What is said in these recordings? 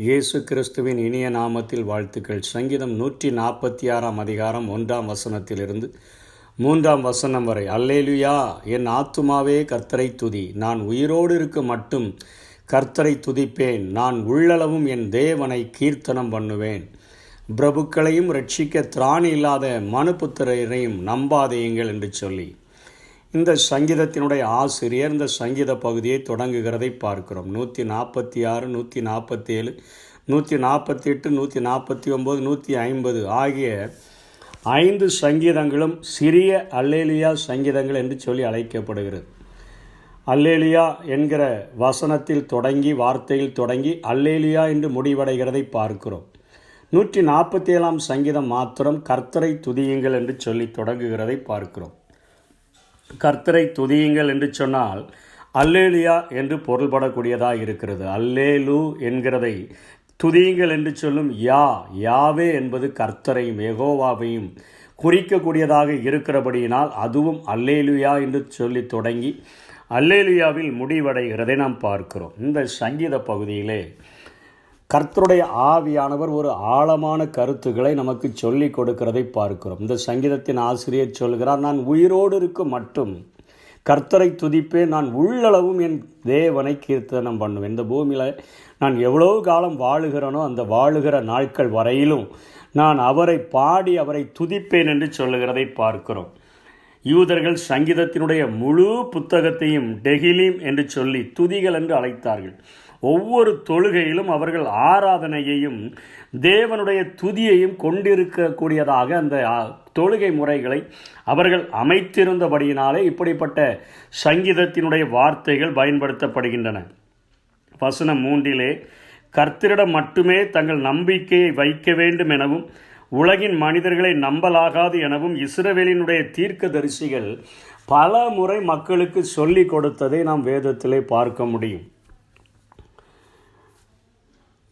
இயேசு கிறிஸ்துவின் இனிய நாமத்தில் வாழ்த்துக்கள். சங்கீதம் 146 அதிகாரம் 1 வசனத்திலிருந்து 3 வசனம் வரை. அல்லேலுயா, என் ஆத்துமாவே கர்த்தரை துதி. நான் உயிரோடு இருக்க மட்டும் கர்த்தரை துதிப்பேன். நான் உள்ளளவும் என் தேவனை கீர்த்தனம் பண்ணுவேன். பிரபுக்களையும் ரட்சிக்க திராணி இல்லாத மனுபுத்திரரையும் நம்பாதேயுங்கள் என்று சொல்லி இந்த சங்கீதத்தினுடைய ஆசிரியர் இந்த சங்கீத பகுதியை தொடங்குகிறதை பார்க்கிறோம். 146, 147, 148, 149, 150 ஆகிய 5 சங்கீதங்களும் சிறிய அல்லேலுயா சங்கீதங்கள் என்று சொல்லி அழைக்கப்படுகிறது. அல்லேலுயா என்கிற வசனத்தில் தொடங்கி வார்த்தையில் தொடங்கி அல்லேலுயா என்று முடிவடைகிறதை பார்க்கிறோம். 147 சங்கீதம் மாத்திரம் கர்த்தரை துதியுங்கள் என்று சொல்லி தொடங்குகிறதை பார்க்கிறோம். கர்த்தரை துதியுங்கள் என்று சொன்னால் அல்லேலுயா என்று பொருள்படக்கூடியதாக இருக்கிறது. அல்லேலு என்கிறதை துதியுங்கள் என்று சொல்லும் யாவே என்பது கர்த்தரையும் யெகோவாவையும் குறிக்கக்கூடியதாக இருக்கிறபடியினால் அதுவும் அல்லேலுயா என்று சொல்லி தொடங்கி அல்லேலுயாவில் முடிவடைகிறதை நாம் பார்க்கிறோம். இந்த சங்கீத பகுதியிலே கர்த்தருடைய ஆவியானவர் ஒரு ஆழமான கருத்துக்களை நமக்கு சொல்லி கொடுக்கிறதை பார்க்கிறோம். இந்த சங்கீதத்தின் ஆசிரியர் சொல்கிறார், நான் உயிரோடு இருக்க மட்டும் கர்த்தரை துதிப்பேன். நான் உள்ளளவும் என் தேவனை கீர்த்தனம் பண்ணுவேன். இந்த பூமியில் நான் எவ்வளவு காலம் வாழுகிறேனோ அந்த வாழுகிற நாட்கள் வரையிலும் நான் அவரை பாடி அவரை துதிப்பேன் என்று சொல்லுகிறதை பார்க்கிறோம். யூதர்கள் சங்கீதத்தினுடைய முழு புத்தகத்தையும் டெகிலீம் என்று சொல்லி துதிகள் என்று அழைத்தார்கள். ஒவ்வொரு தொழுகையிலும் அவர்கள் ஆராதனையையும் தேவனுடைய துதியையும் கொண்டிருக்கக்கூடியதாக அந்த தொழுகை முறைகளை அவர்கள் அமைத்திருந்தபடியினாலே இப்படிப்பட்ட சங்கீதத்தினுடைய வார்த்தைகள் பயன்படுத்தப்படுகின்றன. வசனம் 3 கர்த்தரிடம் மட்டுமே தங்கள் நம்பிக்கையை வைக்க வேண்டும் எனவும் உலகின் மனிதர்களை நம்பலாகாது எனவும் இஸ்ரவேலினுடைய தீர்க்கதரிசிகள் பல முறை மக்களுக்கு சொல்லிக் கொடுத்ததை நாம் வேதத்திலே பார்க்க முடியும்.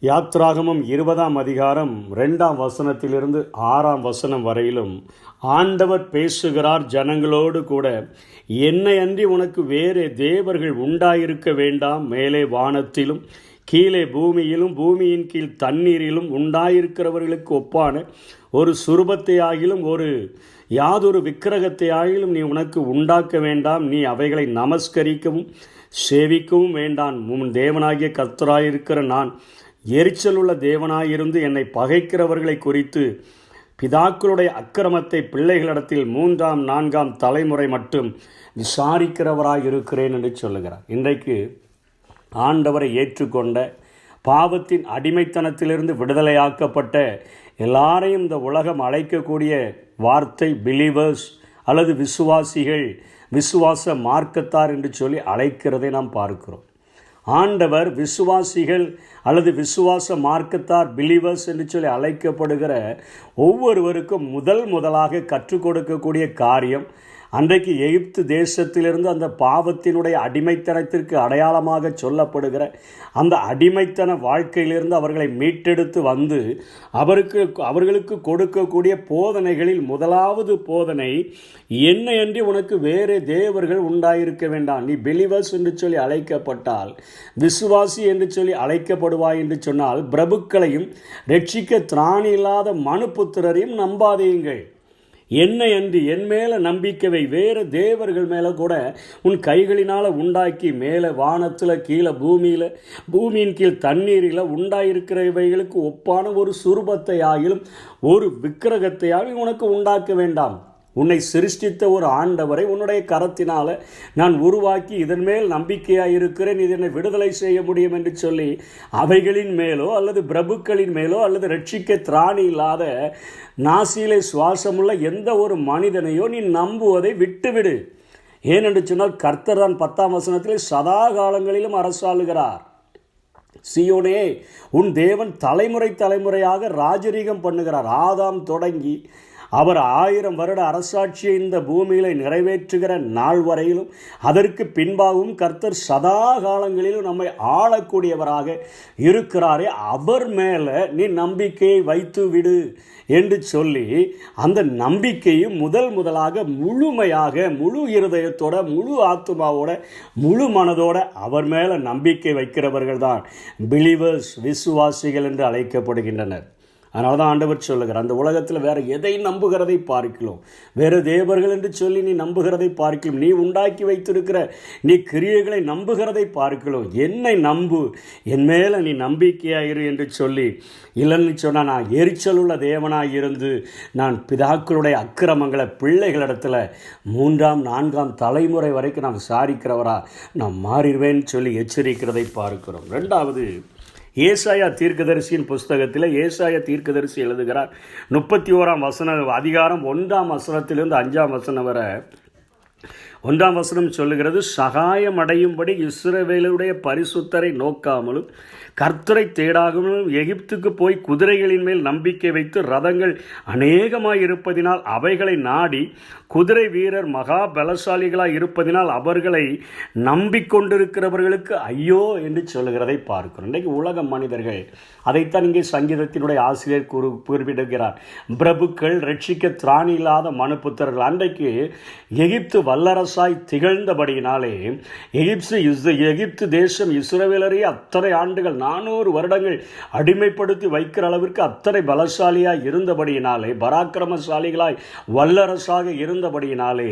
யாத்ராகமம் 20 அதிகாரம் 2 வசனத்திலிருந்து 6 வசனம் வரையிலும் ஆண்டவர் பேசுகிறார் ஜனங்களோடு கூட, என்னை அன்றி உனக்கு வேறே தேவர்கள் உண்டாயிருக்க வேண்டாம். மேலே வானத்திலும் கீழே பூமியிலும் பூமியின் கீழ் தண்ணீரிலும் உண்டாயிருக்கிறவர்களுக்கு ஒப்பான ஒரு சுரூபத்தை ஆகிலும் யாதொரு விக்கிரகத்தை ஆகிலும் நீ உனக்கு உண்டாக்க வேண்டாம். நீ அவைகளை நமஸ்கரிக்கவும் சேவிக்கவும் வேண்டாம். உன் தேவனாகிய கர்த்தராயிருக்கிற நான் எரிச்சலுள்ள தேவனாயிருந்து என்னை பகைக்கிறவர்களை குறித்து பிதாக்களுடைய அக்கிரமத்தை பிள்ளைகளிடத்தில் 3, 4 தலைமுறை மட்டும் விசாரிக்கிறவராயிருக்கிறேன் என்று சொல்லுகிறார். இன்றைக்கு ஆண்டவரை ஏற்றுக்கொண்ட பாவத்தின் அடிமைத்தனத்திலிருந்து விடுதலையாக்கப்பட்ட எல்லாரையும் இந்த உலகம் அழைக்கக்கூடிய வார்த்தை பிலீவர்ஸ் அல்லது விசுவாசிகள், விசுவாச மார்க்கத்தார் என்று சொல்லி அழைக்கிறதை நாம் பார்க்கிறோம். ஆண்டவர் விசுவாசிகள் அல்லது விசுவாச மார்க்கத்தார் பிலீவர்ஸ் என்று சொல்லி அழைக்கப்படுகிற ஒவ்வொருவருக்கும் முதலாக கற்றுக் கொடுக்கக்கூடிய காரியம், அன்றைக்கு எகிப்து தேசத்திலிருந்து அந்த பாவத்தினுடைய அடிமைத்தனத்திற்கு அடையாளமாக சொல்லப்படுகிற அந்த அடிமைத்தன வாழ்க்கையிலிருந்து அவர்களை மீட்டெடுத்து வந்து அவர்களுக்கு கொடுக்கக்கூடிய போதனைகளில் முதலாவது போதனை, என்னை அன்றி உனக்கு வேறு தேவர்கள் உண்டாயிருக்க வேண்டாம். நீ பிலீவர்ஸ் என்று சொல்லி அழைக்கப்பட்டால், விசுவாசி என்று சொல்லி அழைக்கப்படுவாய் என்று சொன்னால், பிரபுக்களையும் ரட்சிக்க திராணி இல்லாத மனுபுத்திரரையும் நம்பாதேயுங்கள். என்னை அன்றி என் மேலே நம்பிக்கை வேறு தேவர்கள் மேலே கூட உன் கைகளினால் உண்டாக்கி மேலே வானத்தில் கீழே பூமியின் கீழ் தண்ணீரில் உண்டாயிருக்கிறவைகளுக்கு ஒப்பான ஒரு சுரூபத்தை ஆகிலும் ஒரு விக்கிரகத்தை ஆகிலும் உனக்கு உண்டாக்க வேண்டாம். உன்னை சிருஷ்டித்த ஒரு ஆண்டவரை உன்னுடைய கரத்தினால் நான் உருவாக்கி இதன் மேல் நம்பிக்கையாக இருக்கிறேன், இதனை விடுதலை செய்ய முடியும் என்று சொல்லி அவைகளின் மேலோ அல்லது பிரபுக்களின் மேலோ அல்லது ரட்சிக்க திராணி இல்லாத நாசியிலே சுவாசமுள்ள எந்த ஒரு மனிதனையோ நீ நம்புவதை விட்டுவிடு. ஏனென்று சொன்னால் கர்த்தர் தான் 10 வசனத்திலே சதா காலங்களிலும் அரசாளுகிறார். சீயோனே, உன் தேவன் தலைமுறையாக ராஜரீகம் பண்ணுகிறார். ஆதாம் தொடங்கி அவர் 1000 வருட அரசாட்சியை இந்த பூமியில் நிறைவேற்றுகிற நாள் வரையிலும் அதற்கு பின்பாகவும் கர்த்தர் சதா காலங்களிலும் நம்மை ஆளக்கூடியவராக இருக்கிறாரே, அவர் மேலே நீ நம்பிக்கையை வைத்து விடு என்று சொல்லி அந்த நம்பிக்கையும் முதலாக முழுமையாக முழு இருதயத்தோட முழு ஆத்துமாவோட முழு மனதோட அவர் மேலே நம்பிக்கை வைக்கிறவர்கள் தான் பிலீவர்ஸ், விசுவாசிகள் என்று அழைக்கப்படுகின்றனர். அதனால தான் ஆண்டவர் சொல்லுகிறார், அந்த உலகத்தில் வேறு எதை நம்புகிறதை பார்க்கலாம், வேறு தேவர்கள் என்று சொல்லி நீ நம்புகிறதை பார்க்கலாம், நீ உண்டாக்கி வைத்திருக்கிற நீ கிரியைகளை நம்புகிறதை பார்க்கலாம், என்னை நம்பு, என் மேலே நீ நம்பிக்கையாயிரு என்று சொல்லி, இல்லைன்னு சொன்னால் நான் எரிச்சலுள்ள தேவனாக இருந்து நான் பிதாக்களுடைய அக்கிரமங்களை பிள்ளைகளிடத்தில் 3ஆம் 4ஆம் தலைமுறை வரைக்கும் நான் விசாரிக்கிறவரா நான் மாறிடுவேன்னு சொல்லி எச்சரிக்கிறதை பார்க்கிறோம். 2வது, ஏசாயா தீர்க்கதரிசியின் புஸ்தகத்தில் ஏசாயா தீர்க்கதரிசி எழுதுகிறார் 31ஆம் அதிகாரம் 1ஆம் வசனத்திலிருந்து 5ஆம் வசனம் வரை. 1ஆம் வசனம் சொல்லுகிறது, சகாயம் அடையும்படி இஸ்ரவேலுடைய பரிசுத்தரை நோக்காமலும் கர்த்தரை தேடாமலும் எகிப்துக்கு போய் குதிரைகளின் மேல் நம்பிக்கை வைத்து ரதங்கள் அநேகமாய் இருப்பதினால் அவைகளை நாடி குதிரை வீரர் மகா பலசாலிகளாய் இருப்பதினால் அவர்களை நம்பிக்கொண்டிருக்கிறவர்களுக்கு ஐயோ என்று சொல்லுகிறதை பார்க்கிறோம். இன்றைக்கு உலக மனிதர்கள் அதைத்தான் இங்கே சங்கீதத்தினுடைய ஆசிரியர் குறிப்பிடுகிறார். பிரபுக்கள், ரட்சிக்க திராணி இல்லாத மனுபுத்திரர்கள். அன்றைக்கு எகிப்து வல்லரசாய் திகழ்ந்தபடியினாலே எகிப்து தேசம் இஸ்ரவேலரை அத்தனை ஆண்டுகள் 400 வருடங்கள் அடிமைப்படுத்தி வைக்கிற அளவிற்கு அத்தனை பலசாலியாய் இருந்தபடியினாலே, பராக்கிரமசாலிகளாய் வல்லரசாக இருந்தபடியினாலே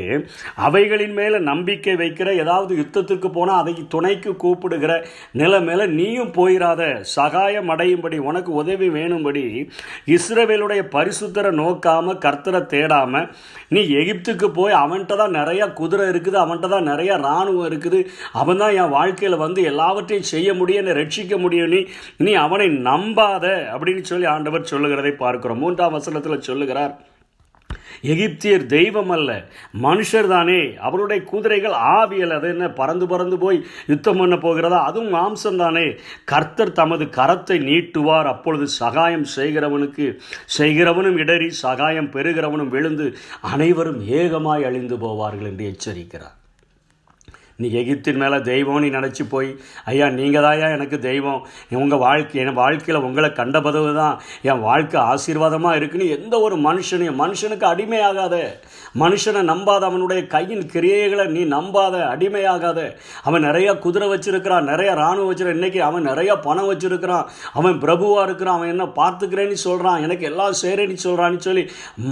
அவைகளின் மேலே நம்பிக்கை வைக்கிற, ஏதாவது யுத்தத்துக்கு போனால் அதை துணைக்கு கூப்பிடுகிற நிலை மேலே நீயும் போயிடாத, சகாயம் அடையும்படி உனக்கு உதவி வேணும்படி இஸ்ரவேலுடைய பரிசுத்தரை நோக்காம கர்த்தரை தேடாம நீ எகிப்துக்கு போய் அவன்கிட்ட தான் நிறையா குதிரை இருக்குது, அவன்கிட்ட தான் நிறையா இராணுவம் இருக்குது, அவன் தான் என் வாழ்க்கையில் வந்து எல்லாவற்றையும் செய்ய முடியும், என்னை ரட்சிக்க முடியும், நீ அவனை நம்பாத அப்படின்னு சொல்லி ஆண்டவர் சொல்லுகிறதை பார்க்கிறோம். 3ஆம் வசனத்தில் சொல்லுகிறார், எகிப்தியர் தெய்வம் அல்ல, மனுஷர் தானே, அவருடைய குதிரைகள் ஆவியல், அது என்ன பறந்து போய் யுத்தம் பண்ண போகிறதா, அதுவும் மாம்சம் தானே. கர்த்தர் தமது கரத்தை நீட்டுவார், அப்பொழுது சகாயம் செய்கிறவனும் இடறி சகாயம் பெறுகிறவனும் விழுந்து அனைவரும் ஏகமாய் அழிந்து போவார்கள் என்று எச்சரிக்கிறார். நீ எகிப்தின் மேலே தெய்வம் நீ நினச்சி போய், ஐயா நீங்கள் தாயா எனக்கு தெய்வம், என் வாழ்க்கையில் உங்களை கண்ட பதவு தான் என் வாழ்க்கை ஆசீர்வாதமாக இருக்குன்னு எந்த ஒரு மனுஷனுக்கு அடிமையாகாத, மனுஷனை நம்பாத, அவனுடைய கையின் கிரியைகளை நீ நம்பாத, அடிமையாகாத. அவன் நிறையா குதிரை வச்சிருக்கிறான், நிறைய இராணுவம் வச்சிருக்கான், இன்றைக்கி அவன் நிறையா பணம் வச்சிருக்கிறான், அவன் பிரபுவாக இருக்கிறான், அவன் என்ன பார்த்துக்கிறேன்னு சொல்கிறான், எனக்கு எல்லாம் செய்கிறேன்னு சொல்கிறான்னு சொல்லி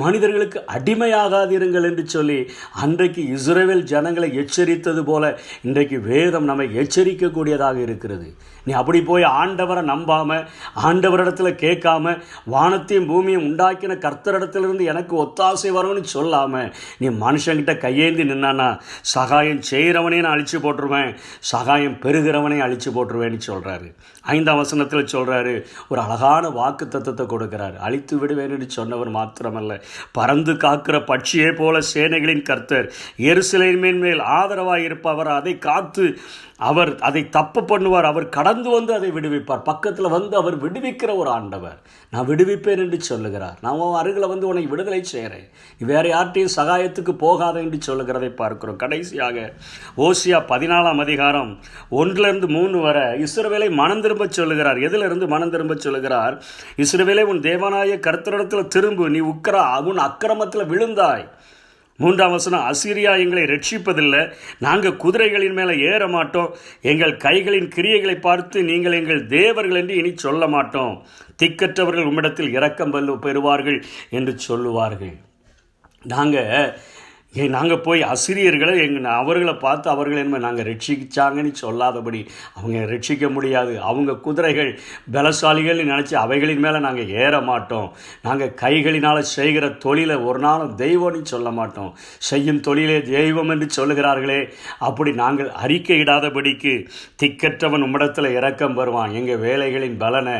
மனிதர்களுக்கு அடிமையாகாதிருங்கள் என்று சொல்லி அன்றைக்கு இஸ்ரவேல் ஜனங்களை எச்சரித்தது போல இன்றைக்கு வேதம் நம்மை எச்சரிக்கக்கூடியதாக இருக்கிறது. நீ அப்படி போய் ஆண்டவரை நம்பாமல், ஆண்டவரிடத்தில் கேட்காம, வானத்தையும் பூமியும் உண்டாக்கின கர்த்தரிடத்திலிருந்து எனக்கு ஒத்தாசை வரும்னு சொல்லாமல் நீ மனுஷங்கிட்ட கையேந்தி நின்னானா சகாயம் செய்கிறவனே நான் அழிச்சு போட்டுருவேன், சகாயம் பெறுகிறவனே அழிச்சு போட்டுருவேன்னு சொல்கிறாரு. 5ஆம் வசனத்தில் சொல்கிறாரு, ஒரு அழகான வாக்கு தத்தத்தை கொடுக்கிறார். அழித்து விடுவேன்னு சொன்னவர் மாத்திரமல்ல, பறந்து காக்கிற பட்சியே போல சேனைகளின் கர்த்தர் எருசலேமின் மேல் ஆதரவாக இருப்பவர், அதை காத்து அவர் அதை தப்பு பண்ணுவார், அவர் கடந்து வந்து அதை விடுவிப்பார், பக்கத்தில் வந்து அவர் விடுவிக்கிற ஒரு ஆண்டவர். நான் விடுவிப்பேன் என்று சொல்லுகிறார். நான் உன் அருகில் வந்து உன்னை விடுதலை செய்கிறேன், நீ வேறு யார்ட்டையும் சகாயத்துக்கு போகாத என்று சொல்லுகிறதை பார்க்கிறோம். கடைசியாக ஓசியா 14ஆம் அதிகாரம் 1-3 வரை இஸ்ரவேலை மனம் திரும்ப சொல்லுகிறார். எதிலிருந்து மனம் திரும்ப சொல்லுகிறார்? இஸ்ரவேலை உன் தேவனாய கர்த்தரிடத்தில் திரும்பு, நீ உன் அக்கிரமத்தில் விழுந்தாய். 3ஆம் வசனம், அசீரியா எங்களை ரட்சிப்பதில்லை, நாங்கள் குதிரைகளின் மேலே ஏற மாட்டோம், எங்கள் கைகளின் கிரியைகளை பார்த்து நீங்கள் எங்கள் தேவர்கள் என்று இனி சொல்ல மாட்டோம், திக்கற்றவர்கள் உம்மிடத்தில் இரக்கம் பெறுவார்கள் என்று சொல்லுவார்கள். நாங்கள் போய் அசிரியர்களை அவர்களை பார்த்து அவர்கள் என்ன நாங்கள் ரட்சிச்சாங்கன்னு சொல்லாதபடி அவங்க ரட்சிக்க முடியாது. அவங்க குதிரைகள் பலசாலிகள் நினச்சி அவைகளின் மேலே நாங்கள் ஏற மாட்டோம், நாங்கள் கைகளினால் செய்கிற தொழிலை ஒரு நாளும் தெய்வம்னு சொல்ல மாட்டோம், செய்யும் தொழிலே தெய்வம் என்று சொல்லுகிறார்களே, அப்படி நாங்கள் அறிக்கையிடாதபடிக்கு திக்கற்றவன் உம்மிடத்தில் இரக்கம் வருவான், எங்கள் வேலைகளின் பலனை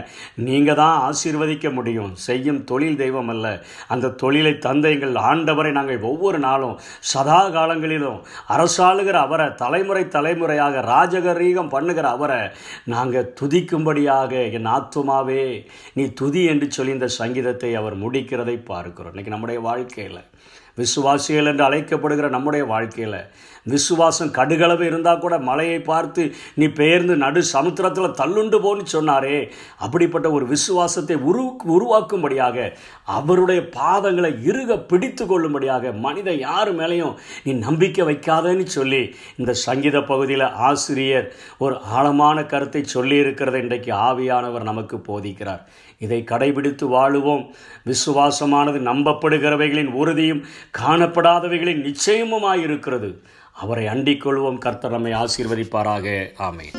நீங்கள் தான் ஆசீர்வதிக்க முடியும், செய்யும் தொழில் தெய்வம் அல்ல, அந்த தொழிலை தந்த எங்கள் ஆண்டவரை நாங்கள் ஒவ்வொரு நாளும் சதா காலங்களிலும் அரசாளுகிற அவரை, தலைமுறை தலைமுறையாக ராஜகரீகம் பண்ணுகிற அவரை நாங்கள் துதிக்கும்படியாக என் ஆத்துமாவே நீ துதி என்று சொல்லி இந்த சங்கீதத்தை அவர் முடிக்கிறதை பார்க்கிறோம். இன்றைக்கி நம்முடைய வாழ்க்கையில் விசுவாசிகள் என்று அழைக்கப்படுகிற நம்முடைய வாழ்க்கையில் விசுவாசம் கடுகளவு இருந்தால் கூட மலையை பார்த்து நீ பெயர்ந்து நடு சமுத்திரத்தில் தள்ளுண்டு போன்னு சொன்னாரே, அப்படிப்பட்ட ஒரு விசுவாசத்தை உருவாக்கும்படியாக அவருடைய பாதங்களை இறுக பிடித்து கொள்ளும்படியாக மனித யார் மேலேயும் நீ நம்பிக்கை வைக்காதன்னு சொல்லி இந்த சங்கீத பகுதியில் ஆசிரியர் ஒரு ஆழமான கருத்தை சொல்லி இருக்கிறத இன்றைக்கு ஆவியானவர் நமக்கு போதிக்கிறார். இதை கடைபிடித்து வாழுவோம். விசுவாசமானது நம்பப்படுகிறவைகளின் உறுதியும் காணப்படாதவைகளின் நிச்சயமுமாயிருக்கிறது. அவரை அண்டிக் கொள்வோம். கர்த்தர் நம்மை ஆசீர்வதிப்பாராக. ஆமென்.